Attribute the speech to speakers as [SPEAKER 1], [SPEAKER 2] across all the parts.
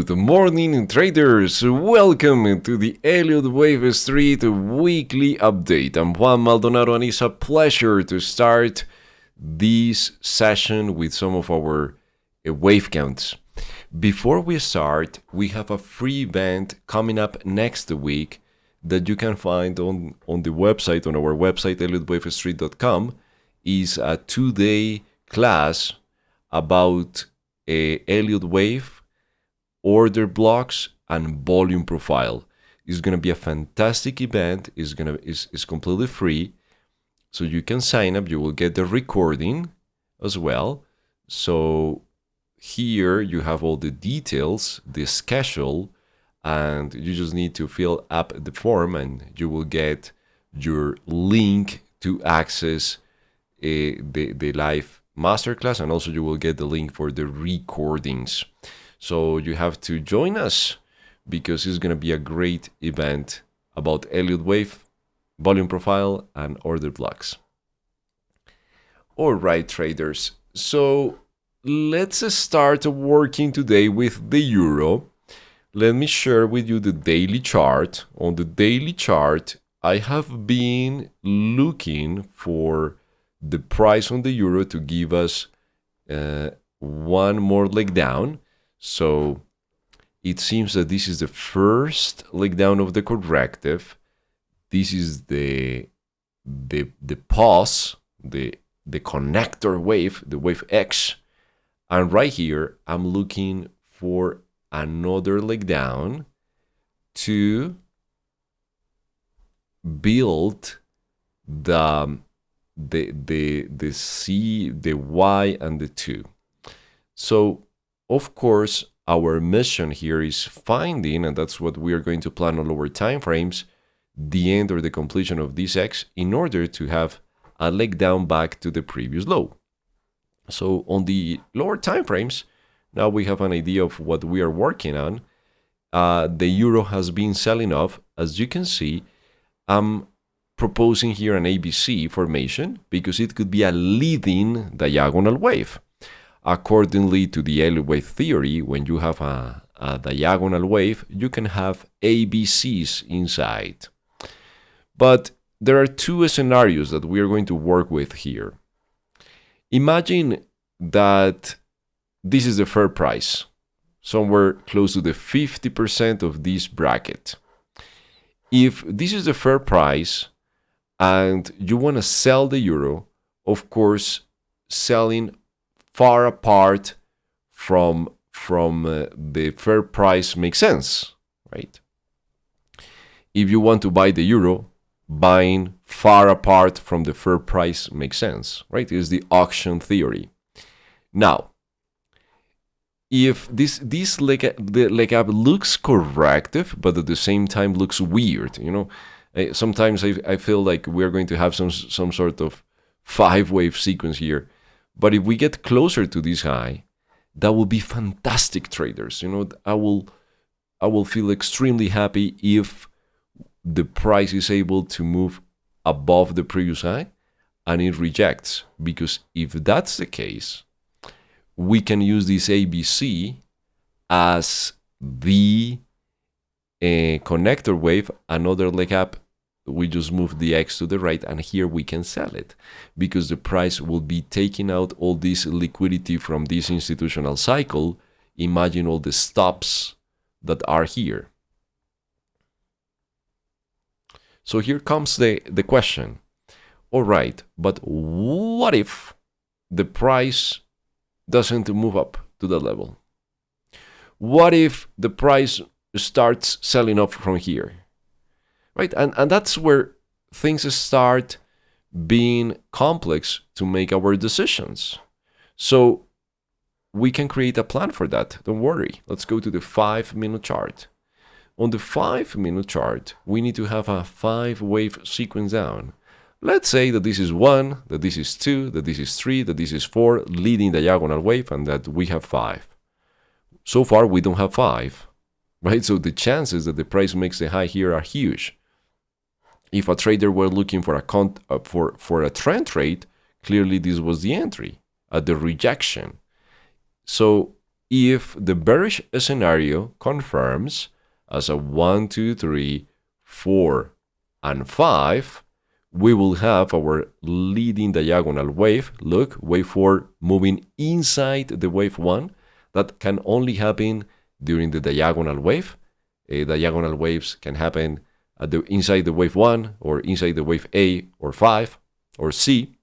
[SPEAKER 1] Good morning, traders. Welcome to the Elliott Wave Street weekly update. I'm Juan Maldonado, and it's a pleasure to start this session with some of our wave counts. Before we start, we have a free event coming up next week that you can find on the website, on our website, elliottwavestreet.com. Is a 2-day class about Elliott Wave, order blocks, and volume profile. It's gonna be a fantastic event. It's completely free, so you can sign up. You will get the recording as well. So here you have all the details, the schedule, and you just need to fill up the form, and you will get your link to access the live masterclass, and also you will get the link for the recordings. So you have to join us because it's going to be a great event about Elliott Wave, volume profile, and order blocks. All right, traders. So let's start working today with the euro. Let me share with you the daily chart. On the daily chart, I have been looking for the price on the euro to give us one more leg down. So it seems that this is the first leg down of the corrective. This is the pause, the connector wave, the wave X. And right here, I'm looking for another leg down to build the C, the Y, and the 2. So of course, our mission here is finding, and that's what we are going to plan on lower time frames, the end or the completion of this X in order to have a leg down back to the previous low. So on the lower time frames, now we have an idea of what we are working on. The euro has been selling off. As you can see, I'm proposing here an ABC formation because it could be a leading diagonal wave. Accordingly to the Elliott Wave Theory, when you have a diagonal wave, you can have ABCs inside. But there are two scenarios that we are going to work with here. Imagine that this is the fair price, somewhere close to the 50% of this bracket. If this is the fair price and you want to sell the euro, of course, selling far apart from the fair price makes sense, right? If you want to buy the euro, buying far apart from the fair price makes sense, right? It is the auction theory. Now, if this leg up looks corrective, but at the same time looks weird, sometimes I feel like we're going to have some sort of 5-wave sequence here. But if we get closer to this high, that will be fantastic, traders. I will feel extremely happy if the price is able to move above the previous high and it rejects. Because if that's the case, we can use this ABC as the connector wave, another leg up. We just move the X to the right, and here we can sell it because the price will be taking out all this liquidity from this institutional cycle. Imagine all the stops that are here. So here comes the question. All right, but what if the price doesn't move up to the level? What if the price starts selling off from here? Right, and that's where things start being complex to make our decisions. So we can create a plan for that. Don't worry. Let's go to the 5-minute chart. On the 5-minute chart, we need to have a 5-wave sequence down. Let's say that this is 1, that this is 2, that this is 3, that this is 4, leading diagonal wave, and that we have 5. So far, we don't have 5, right? So the chances that the price makes the high here are huge. If a trader were looking for a trend trade, clearly this was the entry at the rejection. So if the bearish scenario confirms as a 1, 2, 3, 4, and 5, we will have our leading diagonal wave. Look, wave 4 moving inside the wave 1. That can only happen during the diagonal wave. Diagonal waves can happen inside the wave 1 or inside the wave A or 5 or C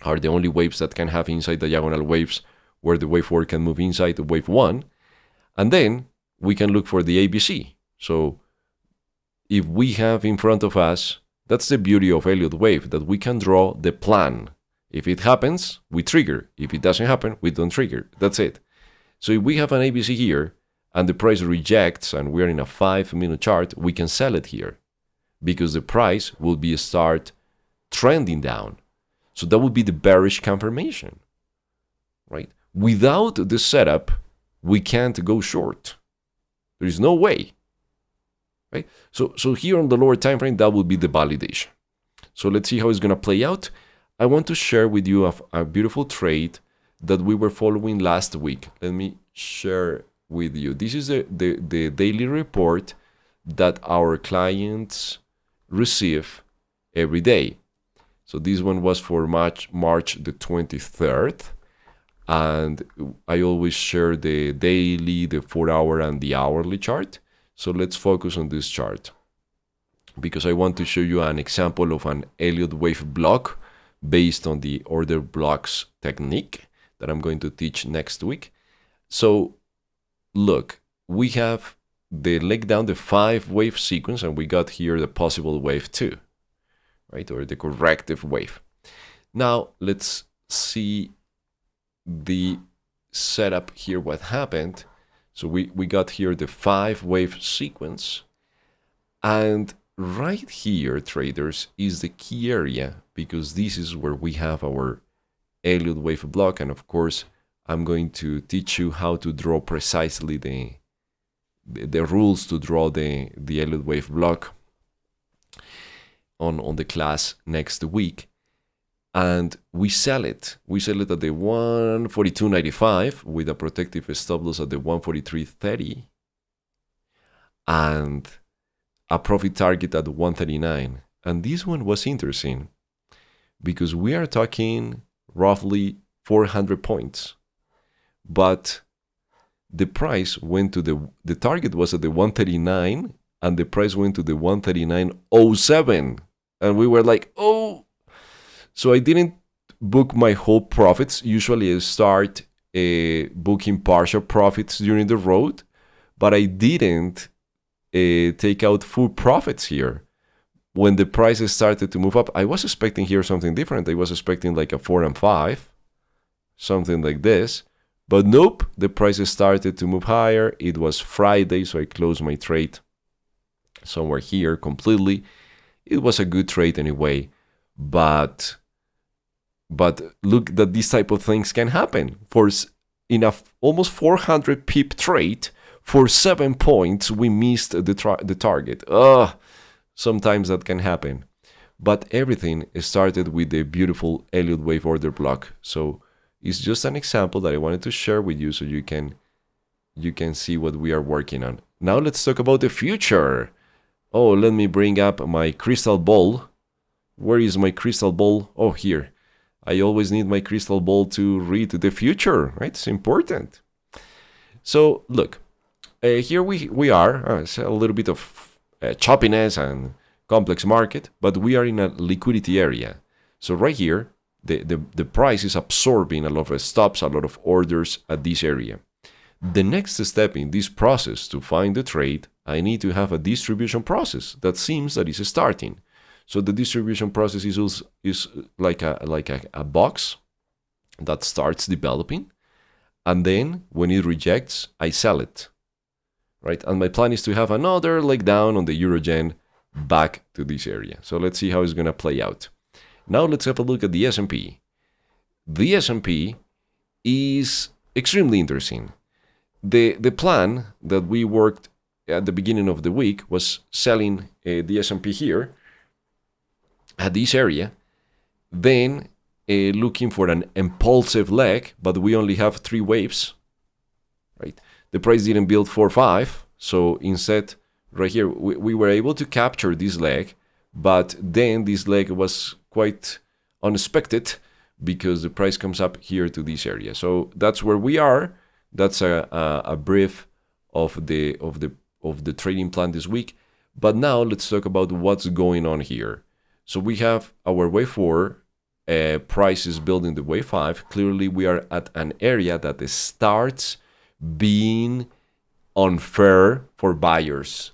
[SPEAKER 1] are the only waves that can have inside diagonal waves where the wave 4 can move inside the wave 1. And then we can look for the ABC. So if we have in front of us, that's the beauty of Elliott Wave, that we can draw the plan. If it happens, we trigger. If it doesn't happen, we don't trigger. That's it. So if we have an ABC here and the price rejects and we're in a 5-minute chart, we can sell it here because the price will be start trending down. So that would be the bearish confirmation, right? Without the setup, we can't go short. There is no way. Right? So here on the lower time frame, that will be the validation. So let's see how it's going to play out. I want to share with you a beautiful trade that we were following last week. Let me share with you. This is the daily report that our clients receive every day. So this one was for March the 23rd. And I always share the daily, the 4-hour, and the hourly chart. So let's focus on this chart because I want to show you an example of an Elliott Wave block based on the order blocks technique that I'm going to teach next week. So look, we have the leg down the 5-wave sequence and we got here the possible wave 2, right? Or the corrective wave. Now let's see the setup here, what happened. So we got here the 5-wave sequence, and right here, traders, is the key area because this is where we have our Elliott Wave block, and of course I'm going to teach you how to draw precisely the rules to draw the Elliott Wave block on the class next week. And we sell it. We sell it at the 142.95 with a protective stop loss at the 143.30 and a profit target at 139. And this one was interesting because we are talking roughly 400 points, but the price went to the target was at the 139 and the price went to the 139.07, and we were like, oh. So I didn't book my whole profits. Usually I start booking partial profits during the road, but I didn't take out full profits here. When the prices started to move up, I was expecting here something different. I was expecting like a 4 and 5, something like this. But nope, the prices started to move higher. It was Friday, so I closed my trade somewhere here completely. It was a good trade anyway, but look that these type of things can happen. In a almost 400 pip trade, for 7 points, we missed the target. Sometimes that can happen. But everything started with the beautiful Elliott Wave order block. So it's just an example that I wanted to share with you so you can see what we are working on. Now let's talk about the future. Oh, let me bring up my crystal ball. Where is my crystal ball? Oh, here. I always need my crystal ball to read the future, right? It's important. So look, here we are. It's a little bit of choppiness and complex market, but we are in a liquidity area. So right here, the price is absorbing a lot of stops, a lot of orders at this area. The next step in this process to find the trade, I need to have a distribution process that seems that is starting. So the distribution process is like a box that starts developing, and then when it rejects, I sell it, right? And my plan is to have another leg down on the EURUSD back to this area. So let's see how it's going to play out. Now let's have a look at the S&P. The S&P is extremely interesting. The plan that we worked at the beginning of the week was selling the S&P here at this area, then looking for an impulsive leg, but we only have 3 waves. right? The price didn't build 4-5, so instead, right here, we were able to capture this leg, but then this leg was quite unexpected because the price comes up here to this area. So that's where we are. That's a brief of the trading plan this week. But now let's talk about what's going on here. So we have our wave 4, price is building the wave 5. Clearly we are at an area that starts being unfair for buyers,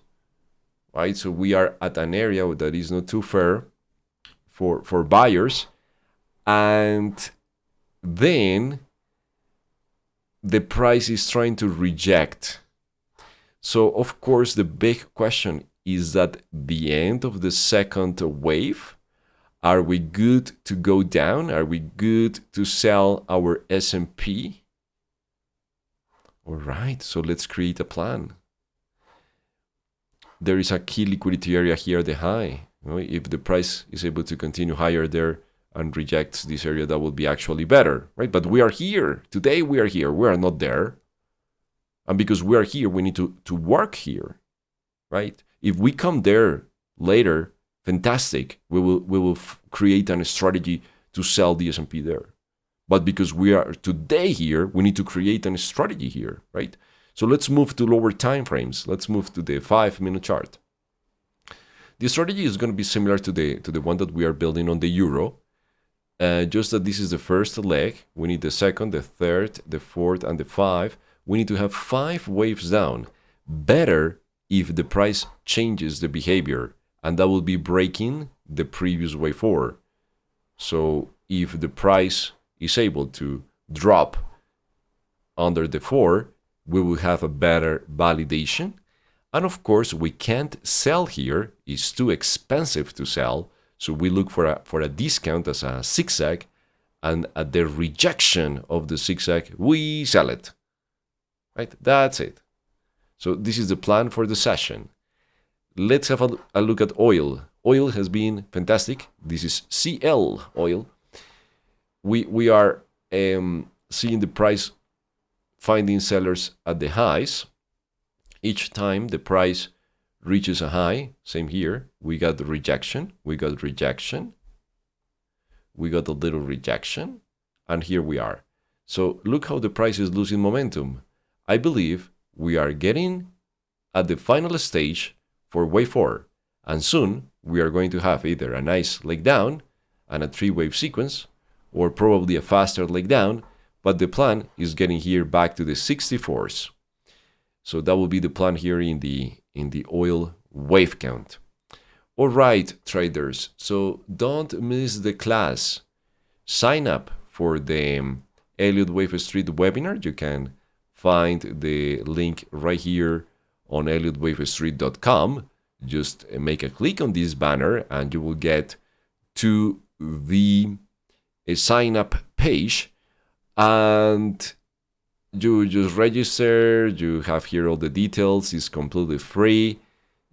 [SPEAKER 1] right? So we are at an area that is not too fair for buyers, and then the price is trying to reject. So of course the big question is that the end of the second wave. Are we good to go down? Are we good to sell our S&P? All right, so let's create a plan. There is a key liquidity area here, the high. If the price is able to continue higher there and rejects this area, that will be actually better, right? But we are here. Today we are here. We are not there. And because we are here, we need to work here, right? If we come there later, fantastic. We will create a strategy to sell the S&P there. But because we are today here, we need to create a strategy here, right? So let's move to lower time frames. Let's move to the 5-minute chart. The strategy is going to be similar to the one that we are building on the euro. Just that this is the first leg. We need the second, the third, the fourth, and the 5. We need to have 5 waves down. Better if the price changes the behavior, and that will be breaking the previous wave 4. So if the price is able to drop under the 4, we will have a better validation. And of course, we can't sell here. It's too expensive to sell. So we look for a discount as a zigzag, and at the rejection of the zigzag, we sell it. Right? That's it. So this is the plan for the session. Let's have a look at oil. Oil has been fantastic. This is CL oil. We are seeing the price finding sellers at the highs. Each time the price reaches a high, same here, we got the rejection, we got rejection, we got a little rejection, and here we are. So look how the price is losing momentum. I believe we are getting at the final stage for wave 4, and soon we are going to have either a nice leg down and a 3-wave sequence, or probably a faster leg down, but the plan is getting here back to the 64s. So that will be the plan here in the oil wave count. All right, traders, so don't miss the class. Sign up for the Elliott Wave Street webinar. You can find the link right here on elliottwavestreet.com. Just make a click on this banner and you will get to the sign up page, and you just register. You have here all the details. It's completely free.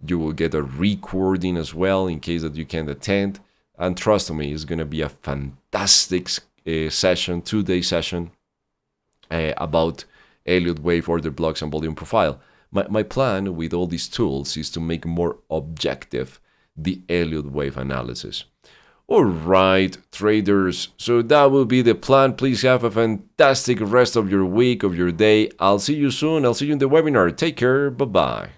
[SPEAKER 1] You will get a recording as well in case that you can't attend, and trust me, it's gonna be a fantastic session, 2-day session about Elliott Wave order blocks and volume profile. My plan with all these tools is to make more objective the Elliott Wave analysis. All right, traders, so that will be the plan. Please have a fantastic rest of your week, of your day. I'll see you soon. I'll see you in the webinar. Take care. Bye-bye.